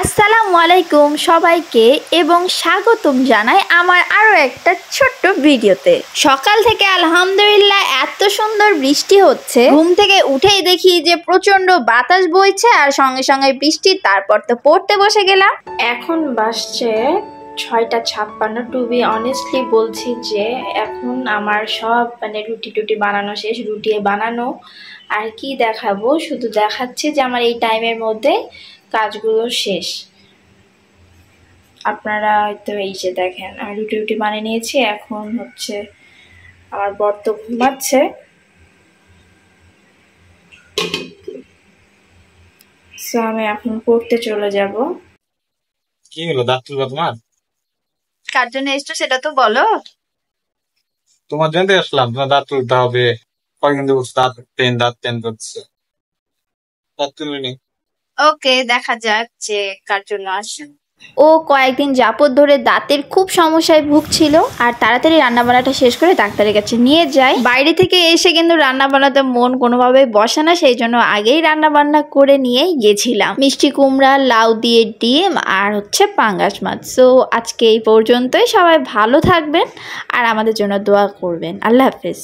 আসসালামু আলাইকুম সবাইকে এবং স্বাগতম জানাই আমার আরো একটা ছোট্ট ভিডিওতে। সকাল থেকে আলহামদুলিল্লাহ এত সুন্দর বৃষ্টি হচ্ছে, ঘুম থেকে উঠেই দেখি যে প্রচন্ড বাতাস বইছে আর সঙ্গে সঙ্গে বৃষ্টি। তারপর তো পড়তে বসে গেলাম। এখন বাজছে 6:56। টু বি অনেস্টলি বলছি যে এখন আমার সব রুটি বানানো শেষ। রুটি বানানো আর কি দেখাবো, শুধু দেখাচ্ছি যে আমার এই টাইমের মধ্যে কাজগুলো শেষ। আপনারা হয়তো এই যে দেখেন আমি রুটি বানিয়ে নিয়েছি। এখন হচ্ছে আমার বর তো ঘুমাচ্ছে, সো আমি এখন পড়তে চলে যাব। কি হলো, দাঁত তুলবা তোমার? কার জন্য এসছো সেটা তো বলো। তোমার জন্য আসলাম, তোমার দাঁত তুলতে হবে। কয়েকদিন ধরে বলছো দাঁত পেন করছে, দাঁত তুলিনি। ওকে, দেখা যাক যে কার জন্য আসেন। ও কয়েকদিন যাবত ধরে দাঁতের খুব সমস্যায় ভুগছিল আর তাড়াতাড়ি রান্নাবান্নাটা শেষ করে ডাক্তারের কাছে নিয়ে যায়। বাইরে থেকে এসে কিন্তু রান্না বান্নাতে মন কোনোভাবে বসে না, সেই জন্য আগেই রান্না বান্না করে নিয়েই গেছিলাম। মিষ্টি কুমড়া, লাউ দিয়ে ডিম আর হচ্ছে পাঙ্গাস মাছ। সো আজকে এই পর্যন্তই। সবাই ভালো থাকবেন আর আমাদের জন্য দোয়া করবেন। আল্লাহ হাফেজ।